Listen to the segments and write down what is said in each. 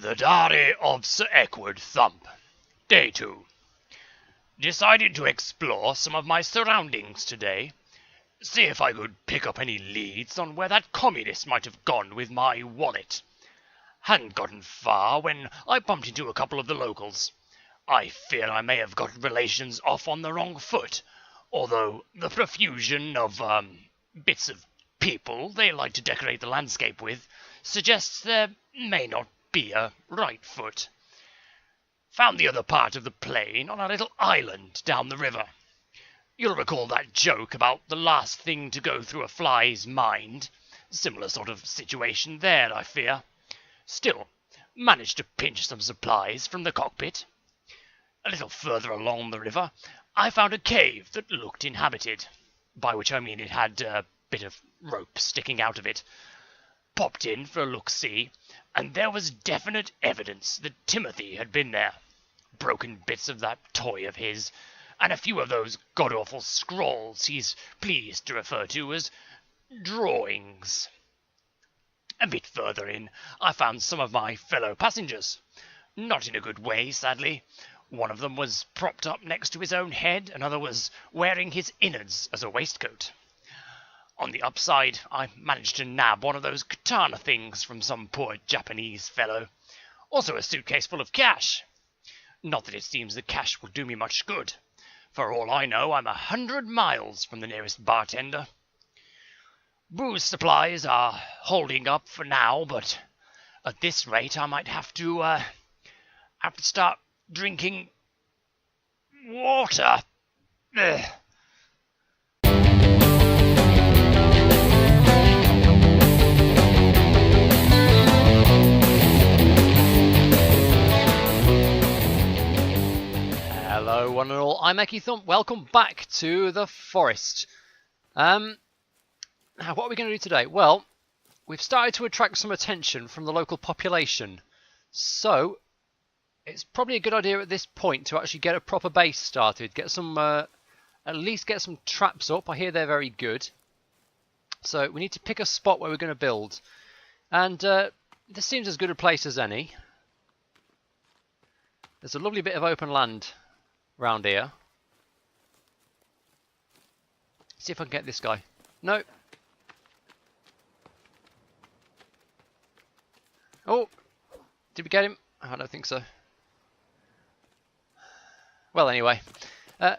The Diary of Sir EkkiThump. Day 2. Decided to explore some of my surroundings today. See if I could pick up any leads on where that communist might have gone with my wallet. Hadn't gotten far when I bumped into a couple of the locals. I fear I may have got relations off on the wrong foot, although the profusion of, bits of people they like to decorate the landscape with suggests there may not be a right foot. Found the other part of the plane on a little island down the river. You'll recall that joke about the last thing to go through a fly's mind. Similar sort of situation there, I fear. Still, managed to pinch some supplies from the cockpit. A little further along the river, I found a cave that looked inhabited, by which I mean it had a bit of rope sticking out of it. Popped in for a look-see, and there was definite evidence that Timothy had been there. Broken bits of that toy of his, and a few of those god-awful scrawls he's pleased to refer to as drawings. A bit further in, I found some of my fellow passengers. Not in a good way, sadly. One of them was propped up next to his own head, another was wearing his innards as a waistcoat. On the upside, I managed to nab one of those katana things from some poor Japanese fellow. Also a suitcase full of cash. Not that it seems the cash will do me much good. For all I know, I'm 100 miles from the nearest bartender. Booze supplies are holding up for now, but at this rate I might have to start drinking water. Ugh. Hello one and all, I'm EkkiThump. Welcome back to the forest. Now what are we going to do today? Well, we've started to attract some attention from the local population, so it's probably a good idea at this point to actually get a proper base started, get some at least get some traps up. I hear they're very good, so we need to pick a spot where we're going to build, and this seems as good a place as any. There's a lovely bit of open land round here. See if I can get this guy. No. Oh, did we get him? I don't think so. Well, anyway,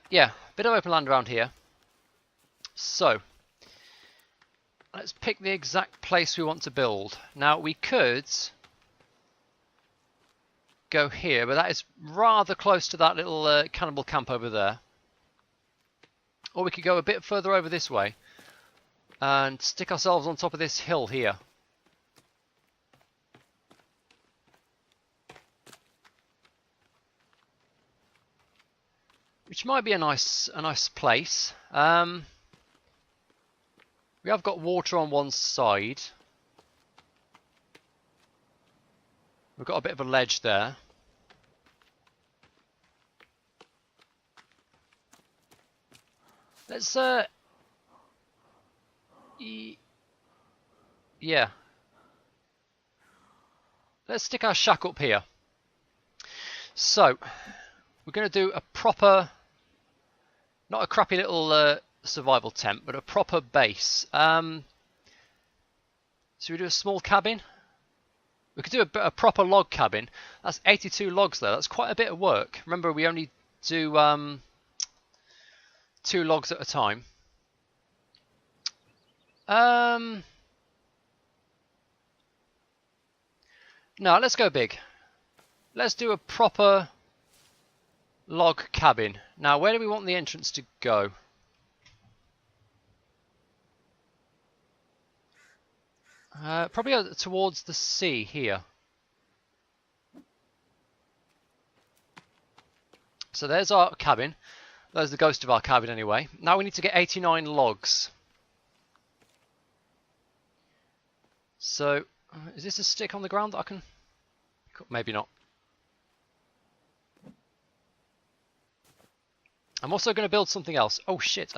yeah, bit of open land around here. So, let's pick the exact place we want to build. Now, we could go here, but that is rather close to that little cannibal camp over there. Or we could go a bit further over this way and stick ourselves on top of this hill here. Which might be a nice place. We have got water on one side. We've got a bit of a ledge there. Let's yeah. Let's stick our shack up here. So, we're going to do a proper, not a crappy little survival tent, but a proper base. So we do a small cabin. We could do a proper log cabin. That's 82 logs there. That's quite a bit of work. Remember, we only do 2 logs at a time. No, let's go big. Let's do a proper log cabin. Now, where do we want the entrance to go? Probably towards the sea here. So there's our cabin. There's the ghost of our cabin anyway. Now we need to get 89 logs. So, is this a stick on the ground that I can... Maybe not. I'm also going to build something else. Oh shit.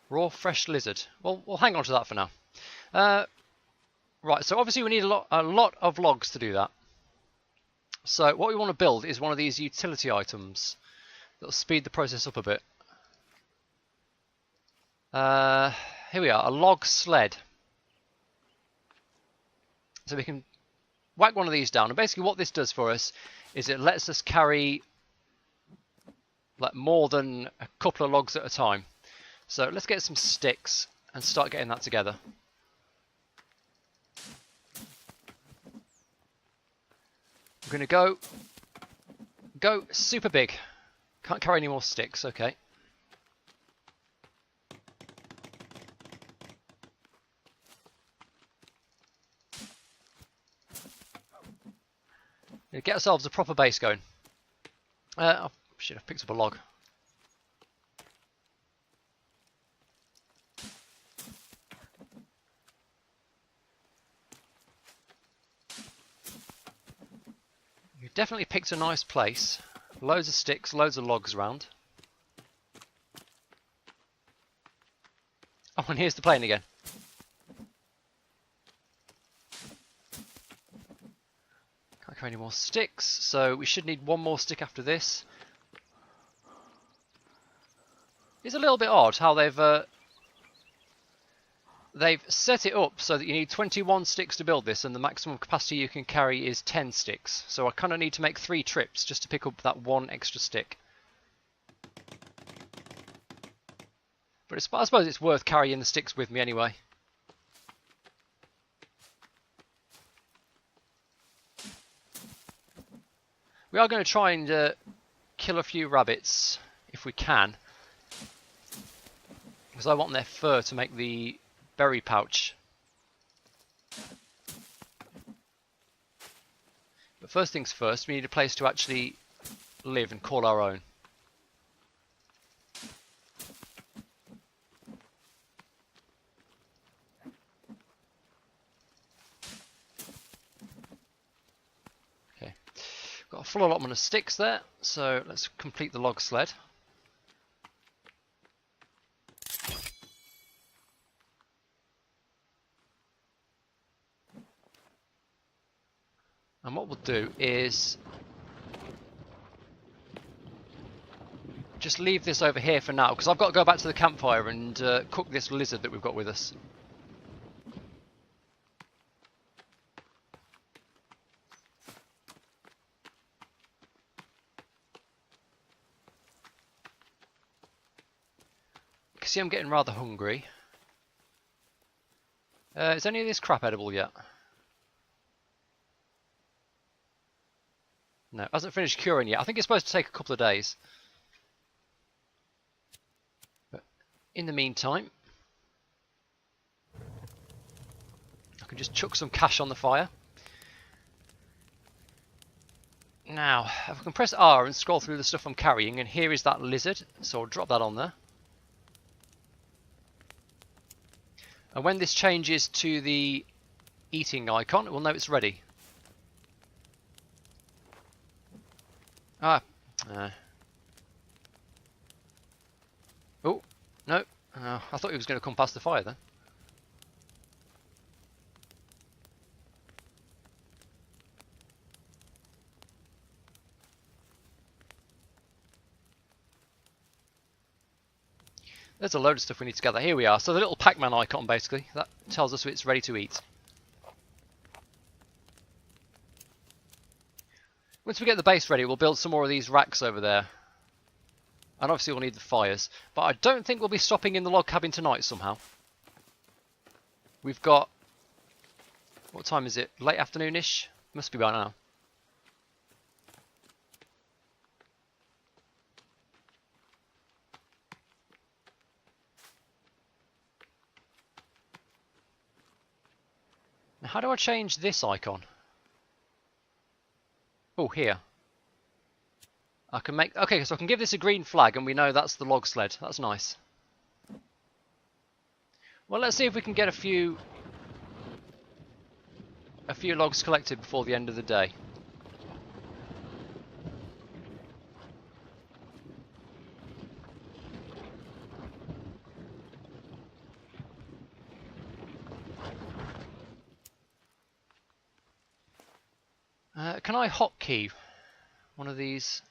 Raw fresh lizard. Well, we'll hang on to that for now. Right, so obviously we need a lot of logs to do that. So what we want to build is one of these utility items that'll speed the process up a bit. Here we are, a log sled. So we can whack one of these down, and basically what this does for us is it lets us carry like more than a couple of logs at a time. So let's get some sticks and start getting that together. We're going to go super big. Can't carry any more sticks, okay. Get ourselves a proper base going. Oh, shit, I've picked up a log. You've definitely picked a nice place. Loads of sticks, loads of logs around. Oh, and here's the plane again. Can't carry any more sticks, so we should need one more stick after this. It's a little bit odd how they've set it up so that you need 21 sticks to build this, and the maximum capacity you can carry is 10 sticks. So I kind of need to make 3 trips just to pick up that one extra stick. But I suppose it's worth carrying the sticks with me anyway. We are going to try and kill a few rabbits if we can, because I want their fur to make the berry pouch. But first things first, we need a place to actually live and call our own. Okay, got a full allotment of sticks there, so let's complete the log sled. And what we'll do is just leave this over here for now, because I've got to go back to the campfire and cook this lizard that we've got with us. You can see I'm getting rather hungry. Is any of this crap edible yet? No, it hasn't finished curing yet. I think it's supposed to take a couple of days. But in the meantime, I can just chuck some cash on the fire. Now, if I can press R and scroll through the stuff I'm carrying, and here is that lizard, so I'll drop that on there. And when this changes to the eating icon, we'll know it's ready. Oh, no. I thought he was going to come past the fire then. There's a load of stuff we need to gather. Here we are. So the little Pac-Man icon, basically, that tells us it's ready to eat. Once we get the base ready, we'll build some more of these racks over there. And obviously we'll need the fires. But I don't think we'll be stopping in the log cabin tonight somehow. We've got... what time is it? Late afternoon-ish? Must be by now. Now, how do I change this icon? Oh, here. I can make... okay, so I can give this a green flag and we know that's the log sled. That's nice. Well, let's see if we can get a few logs collected before the end of the day. Can I hotkey one of these?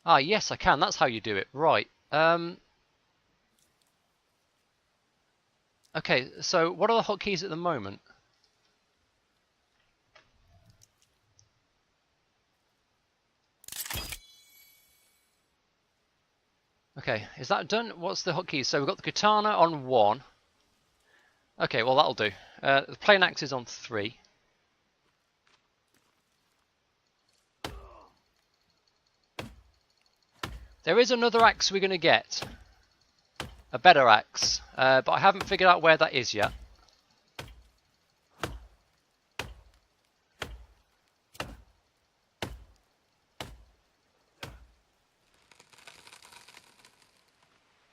Ah, yes, I can. That's how you do it. Right. Okay, so what are the hotkeys at the moment? Okay, is that done? What's the hotkeys? So we've got the katana on 1. Okay, well that'll do. The plain axe is on 3. There is another axe we're going to get. A better axe. But I haven't figured out where that is yet.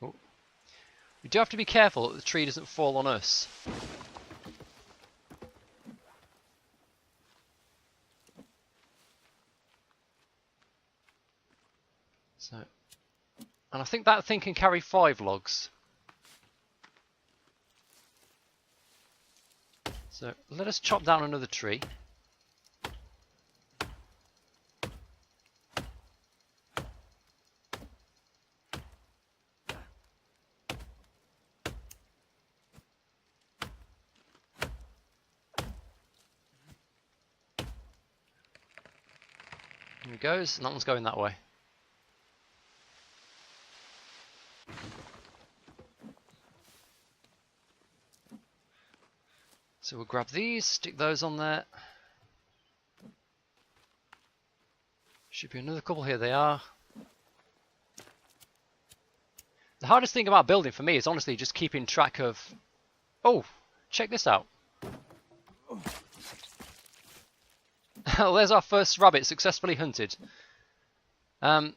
Oh. We do have to be careful that the tree doesn't fall on us. So, and I think that thing can carry 5 logs. So let us chop down another tree. There he goes, and that one's going that way. So we'll grab these, stick those on there. Should be another couple here, they are. The hardest thing about building for me is honestly just keeping track of... Oh, check this out. Well, there's our first rabbit successfully hunted. We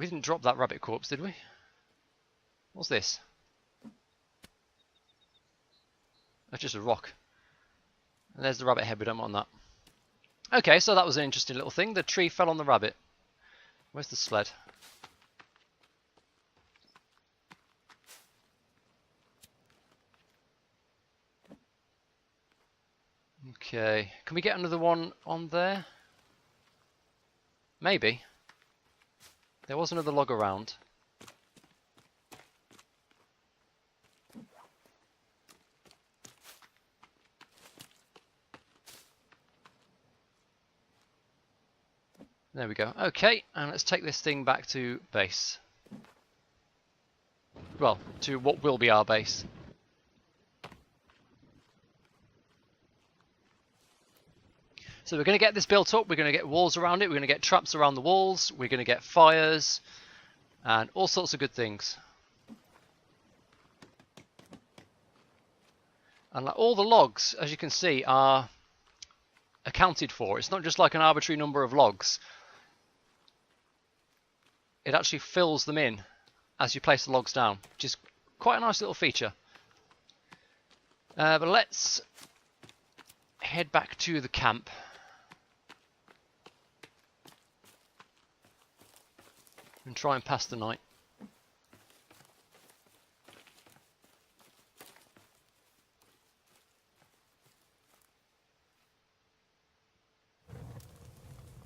didn't drop that rabbit corpse, did we? What's this? That's just a rock. And there's the rabbit head, we don't want that. Okay, so that was an interesting little thing. The tree fell on the rabbit. Where's the sled? Okay, can we get another one on there? Maybe. There was another log around. There we go. Okay, and let's take this thing back to base. Well, to what will be our base. So we're going to get this built up, we're going to get walls around it, we're going to get traps around the walls, we're going to get fires, and all sorts of good things. And like all the logs, as you can see, are accounted for. It's not just like an arbitrary number of logs. It actually fills them in as you place the logs down, which is quite a nice little feature. But let's head back to the camp. And try and pass the night.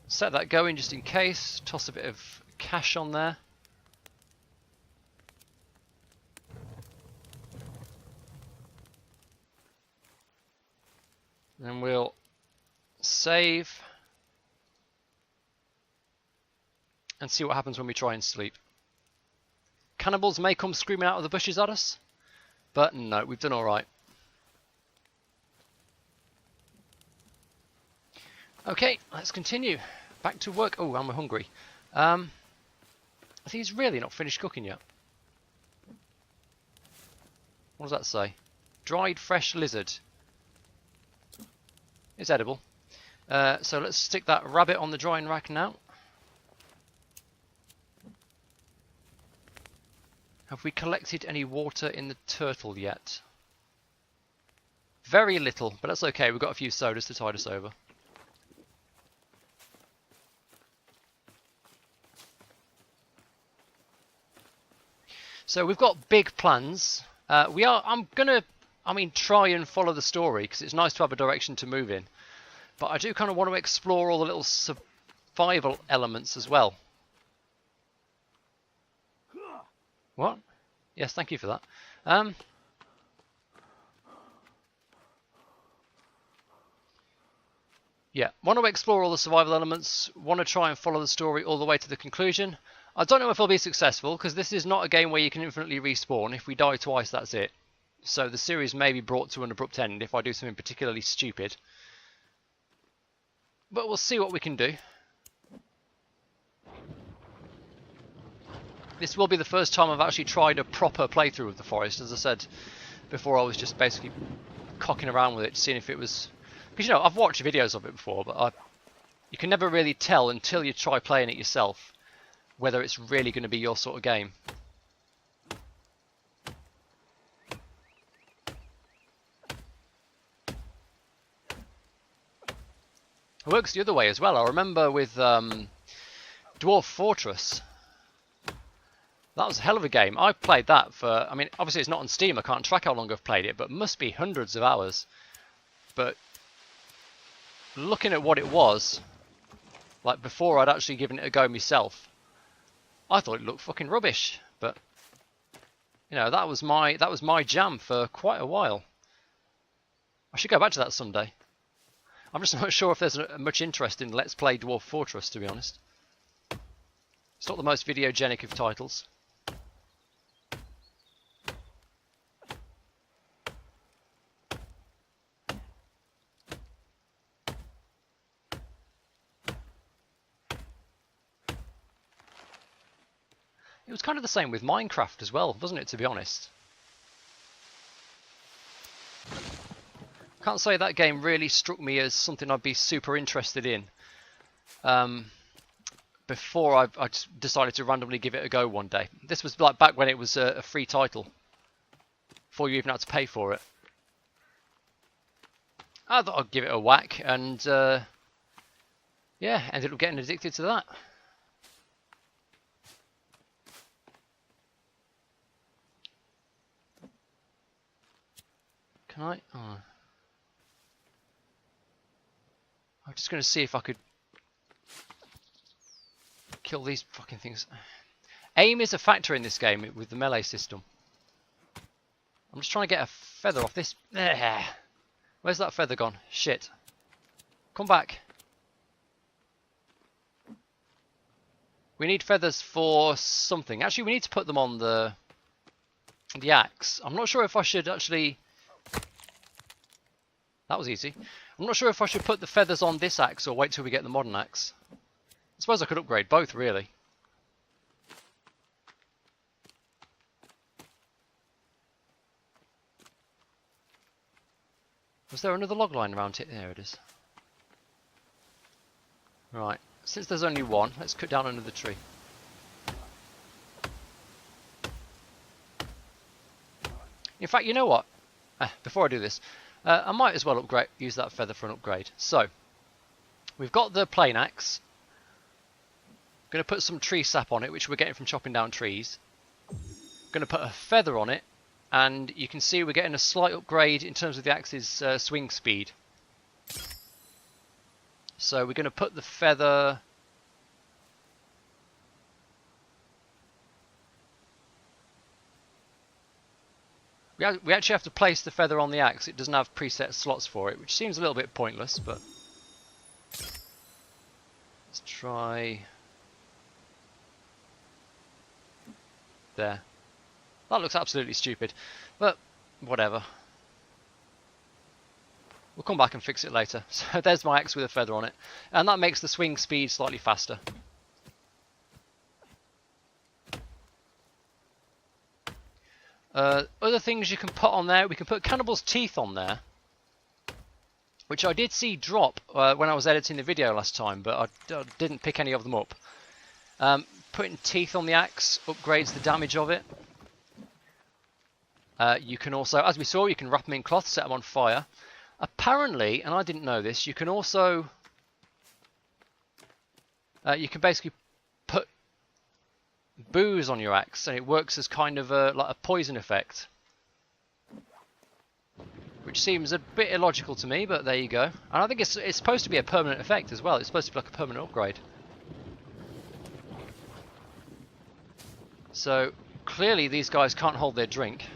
Set that going just in case. Toss a bit of cash on there. Then we'll save. And see what happens when we try and sleep. Cannibals may come screaming out of the bushes at us, but no, we've done alright. Okay, let's continue. Back to work. Oh, and we're hungry. Are these really not finished cooking yet? What does that say? Dried fresh lizard. It's edible. So let's stick that rabbit on the drying rack now. Have we collected any water in the turtle yet? Very little, but that's okay. We've got a few sodas to tide us over. So we've got big plans. I'm gonna, try and follow the story because it's nice to have a direction to move in. But I do kind of want to explore all the little survival elements as well. What? Yes, thank you for that. Yeah, want to explore all the survival elements, want to try and follow the story all the way to the conclusion. I don't know if I'll be successful, because this is not a game where you can infinitely respawn. If we die twice, that's it. So the series may be brought to an abrupt end if I do something particularly stupid. But we'll see what we can do. This will be the first time I've actually tried a proper playthrough of the forest. As I said before, I was just basically cocking around with it, seeing if it was... Because, you know, I've watched videos of it before, but you can never really tell until you try playing it yourself whether it's really going to be your sort of game. It works the other way as well. I remember with Dwarf Fortress, that was a hell of a game. I played that for, I mean, obviously it's not on Steam, I can't track how long I've played it, but must be hundreds of hours. But looking at what it was, like before I'd actually given it a go myself, I thought it looked fucking rubbish. But you know, that was my jam for quite a while. I should go back to that someday. I'm just not sure if there's much interest in Let's Play Dwarf Fortress, to be honest. It's not the most videogenic of titles. It was kind of the same with Minecraft as well, wasn't it, to be honest? Can't say that game really struck me as something I'd be super interested in before I just decided to randomly give it a go one day. This was like back when it was a free title, before you even had to pay for it. I thought I'd give it a whack, and yeah, ended up getting addicted to that. Can I? Oh. I'm just going to see if I could kill these fucking things. Aim is a factor in this game with the melee system. I'm just trying to get a feather off this. There. Where's that feather gone? Shit. Come back. We need feathers for something. Actually, we need to put them on the axe. I'm not sure if I should actually... That was easy. I'm not sure if I should put the feathers on this axe or wait till we get the modern axe. I suppose I could upgrade both, really. Was there another log line around it? There it is. Right. Since there's only one, let's cut down another tree. In fact, you know what? Before I do this, I might as well use that feather for an upgrade. So, we've got the plain axe. Going to put some tree sap on it, which we're getting from chopping down trees. Going to put a feather on it, and you can see we're getting a slight upgrade in terms of the axe's swing speed. So we're going to put the feather... We actually have to place the feather on the axe. It doesn't have preset slots for it, which seems a little bit pointless, but... Let's try... There. That looks absolutely stupid, but whatever. We'll come back and fix it later. So there's my axe with a feather on it, and that makes the swing speed slightly faster. Other things you can put on there, we can put Cannibal's teeth on there, which I did see drop when I was editing the video last time, but I didn't pick any of them up. Putting teeth on the axe upgrades the damage of it. You can also, as we saw, you can wrap them in cloth, set them on fire. Apparently, and I didn't know this, you can also... you can basically put booze on your axe, and it works as kind of like a poison effect. Which seems a bit illogical to me, but there you go. And I think it's supposed to be a permanent effect as well. It's supposed to be like a permanent upgrade. So clearly these guys can't hold their drink.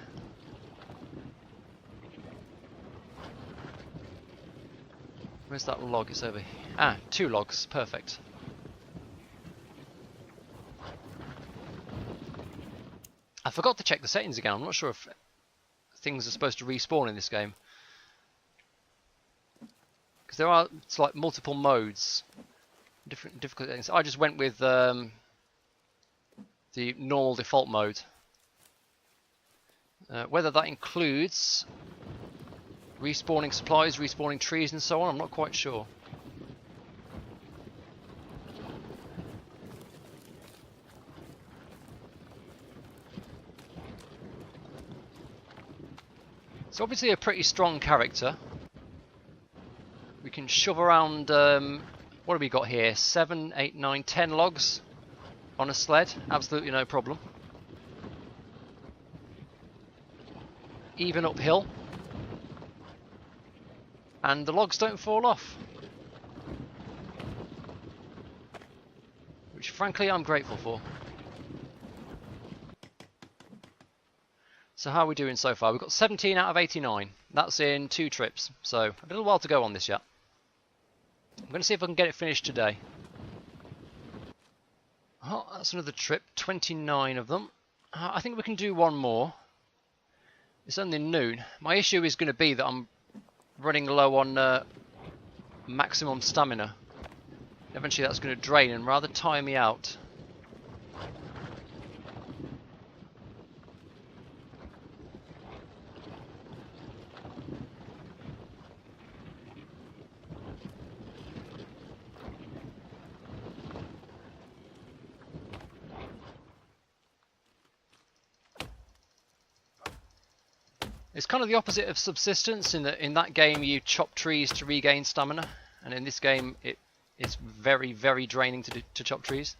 Where's that log? It's over here. Ah, 2 logs. Perfect. I forgot to check the settings again. I'm not sure if things are supposed to respawn in this game. Because there are like multiple modes. Different difficulty settings. I just went with the normal default mode. Whether that includes respawning supplies, respawning trees and so on, I'm not quite sure. It's obviously a pretty strong character. We can shove around, what have we got here? 7, 8, 9, 10 logs on a sled. Absolutely no problem. Even uphill. And the logs don't fall off. Which frankly I'm grateful for. So how are we doing so far? We've got 17 out of 89. That's in 2 trips. So a little while to go on this yet. I'm going to see if I can get it finished today. Oh, that's another trip. 29 of them. I think we can do one more. It's only noon. My issue is going to be that I'm running low on maximum stamina. Eventually that's going to drain and rather tire me out. It's kind of the opposite of subsistence in that in that game you chop trees to regain stamina, and in this game it's very, very draining to chop trees.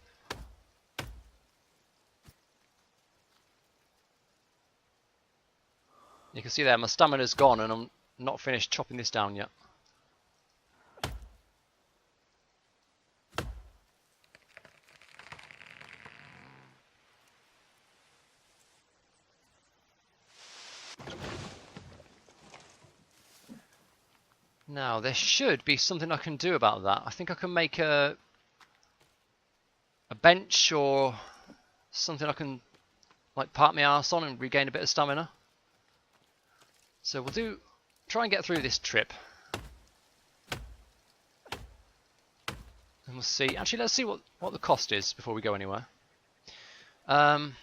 You can see there my stamina's gone and I'm not finished chopping this down yet. Now, there should be something I can do about that. I think I can make a bench or something I can like park my arse on and regain a bit of stamina. So we'll try and get through this trip. And we'll see. Actually, let's see what the cost is before we go anywhere. Alright.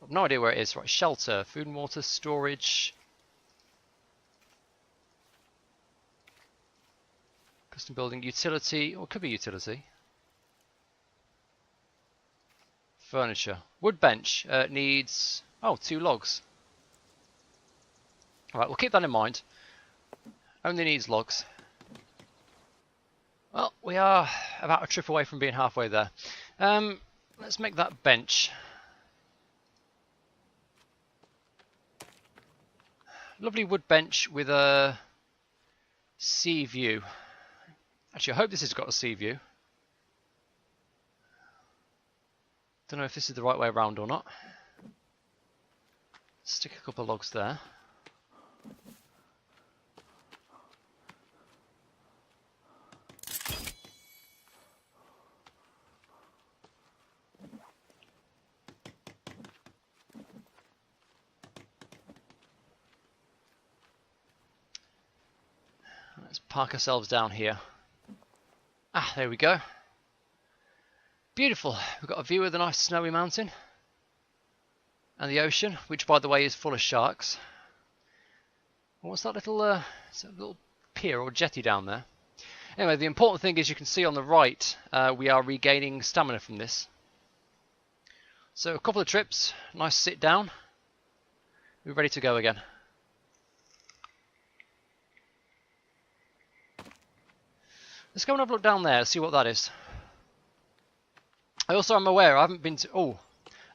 I've no idea where it is. Right, shelter, food and water, storage, custom building, utility, or it could be utility. Furniture, wood bench needs 2 logs. Alright, we'll keep that in mind. Only needs logs. Well, we are about a trip away from being halfway there. Let's make that bench. Lovely wood bench with a sea view. Actually, I hope this has got a sea view. Don't know if this is the right way around or not. Stick a couple of logs there. Let's park ourselves down here. Ah, there we go. Beautiful. We've got a view of the nice snowy mountain and the ocean, which by the way is full of sharks. What's that little pier or jetty down there? Anyway, the important thing is you can see on the right we are regaining stamina from this. So a couple of trips, nice sit down. We're ready to go again. Let's go and have a look down there, see what that is. I also am aware I haven't been to... Oh,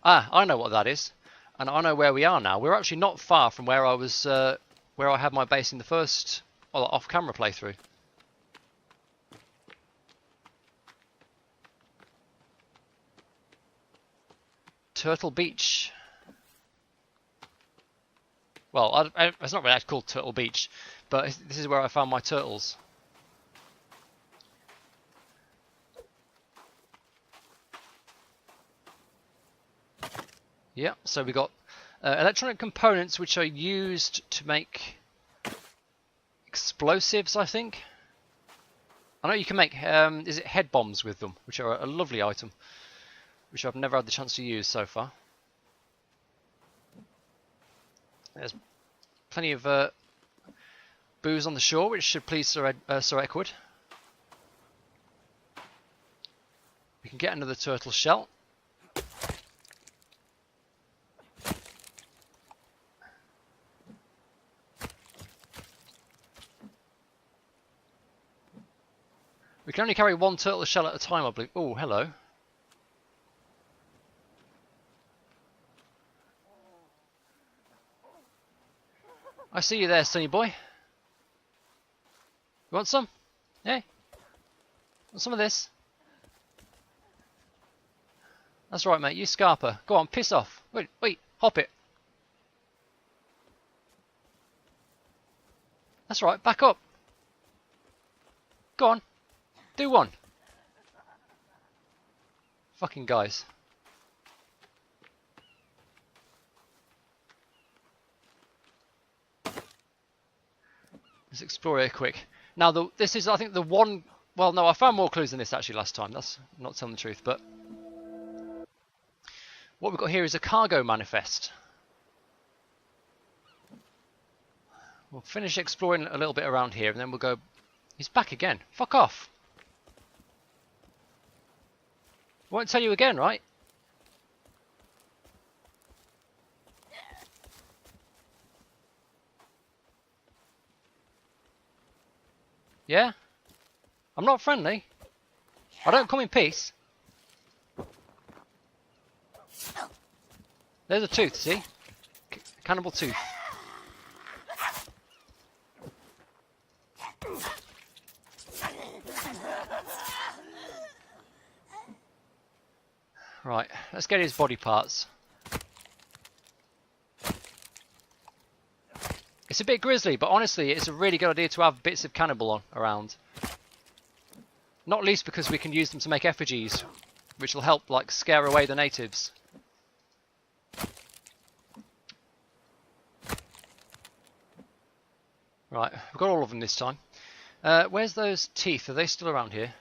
I know what that is. And I know where we are now. We're actually not far from where I was... where I had my base in the first... well, off-camera playthrough. Turtle Beach. Well, it's not really actually called Turtle Beach, but this is where I found my turtles. Yeah, so we got electronic components which are used to make explosives, I think. I know you can make, is it head bombs with them, which are a lovely item, which I've never had the chance to use so far. There's plenty of booze on the shore, which should please Sir Eckwood. We can get another turtle shell. We can only carry one turtle shell at a time, I believe. Oh, hello. I see you there, Sunny boy. You want some? Yeah? Want some of this? That's right, mate. You Scarper. Go on, piss off. Wait, hop it. That's right, back up. Go on. Do one. Fucking guys. Let's explore here quick. Now, this is, I think, the one... Well, no, I found more clues than this actually last time. That's not telling the truth, but... What we've got here is a cargo manifest. We'll finish exploring a little bit around here, and then we'll go... He's back again. Fuck off. Won't tell you again, right? Yeah? I'm not friendly. I don't come in peace. There's a tooth, see? Cannibal tooth. Right, let's get his body parts. It's a bit grisly, but honestly, it's a really good idea to have bits of cannibal around. Not least because we can use them to make effigies, which will help, like, scare away the natives. Right, we've got all of them this time. Where's those teeth? Are they still around here?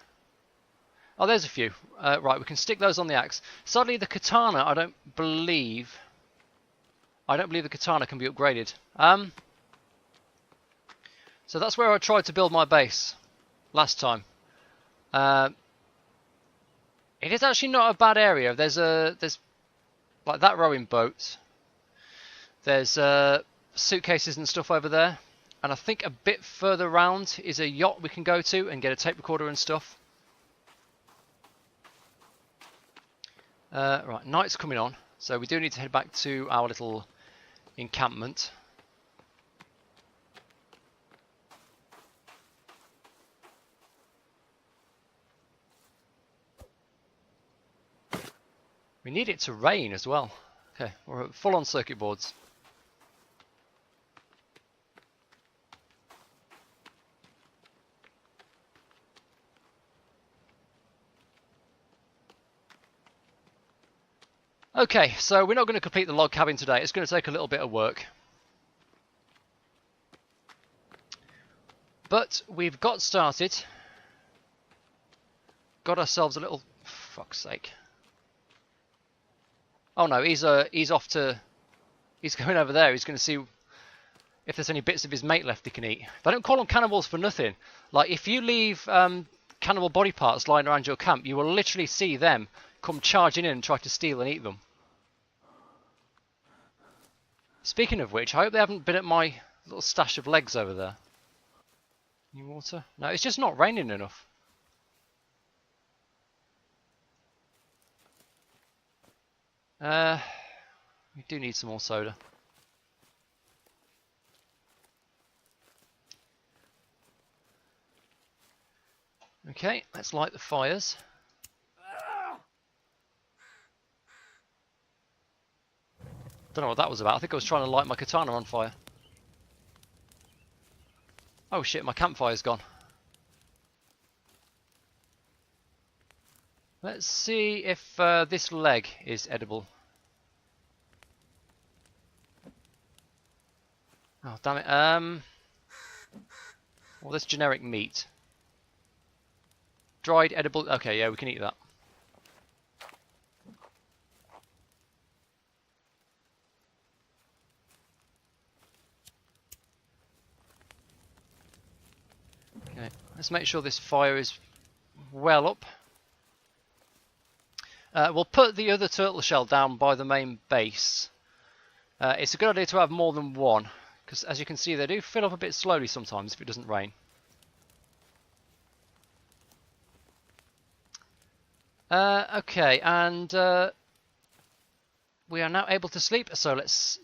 Oh, there's a few. Right, we can stick those on the axe. Sadly, the katana, I don't believe the katana can be upgraded. So that's where I tried to build my base last time. It is actually not a bad area. There's like that rowing boat. There's suitcases and stuff over there, and I think a bit further round is a yacht we can go to and get a tape recorder and stuff. Right, night's coming on, so we do need to head back to our little encampment. We need it to rain as well. Okay, we're full on circuit boards. Okay, so we're not going to complete the log cabin today. It's going to take a little bit of work. But we've got started. Got ourselves a little... Fuck's sake. Oh no, he's off to... He's going over there. He's going to see if there's any bits of his mate left he can eat. They don't call them cannibals for nothing. Like, if you leave cannibal body parts lying around your camp, you will literally see them come charging in and try to steal and eat them. Speaking of which, I hope they haven't been at my little stash of legs over there. Any water? No, it's just not raining enough. We do need some more soda. Okay, let's light the fires. Don't know what that was about. I think I was trying to light my katana on fire. Oh shit, my campfire's gone. Let's see if this leg is edible. Oh damn it. Well, this generic meat. Dried edible. Okay, yeah, we can eat that. Okay, let's make sure this fire is well up. We'll put the other turtle shell down by the main base. It's a good idea to have more than one, because as you can see, they do fill up a bit slowly sometimes if it doesn't rain. Okay, and we are now able to sleep, so let's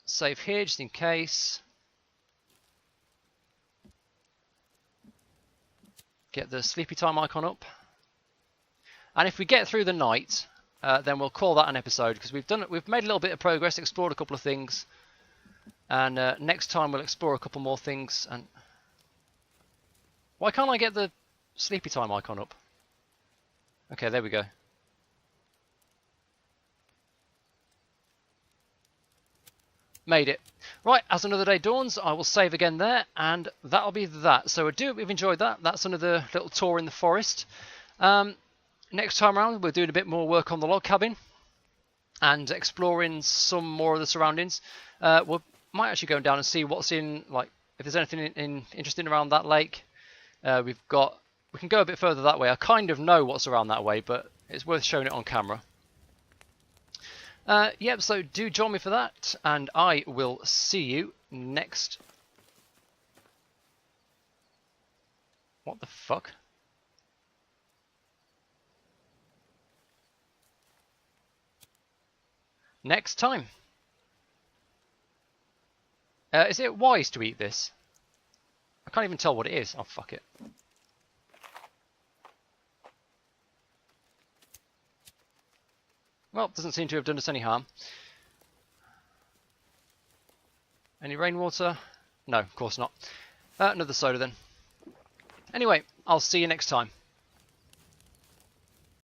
save here just in case. Get the sleepy time icon up. And if we get through the night, then we'll call that an episode, because we've made a little bit of progress, explored a couple of things, and next time we'll explore a couple more things. And why can't I get the sleepy time icon up? Okay, there we go. Made it. Right, as another day dawns, I will save again there, and that'll be that. So I do hope you've enjoyed that. That's another little tour in the forest. Next time around, we're doing a bit more work on the log cabin and exploring some more of the surroundings. We might actually go down and see what's in, like, if there's anything interesting around that lake. We can go a bit further that way. I kind of know what's around that way, but it's worth showing it on camera. Yep, so do join me for that, and I will see you next. What the fuck? Next time. Is it wise to eat this? I can't even tell what it is. Oh, fuck it. Well, doesn't seem to have done us any harm. Any rainwater? No, of course not. Another soda then. Anyway, I'll see you next time.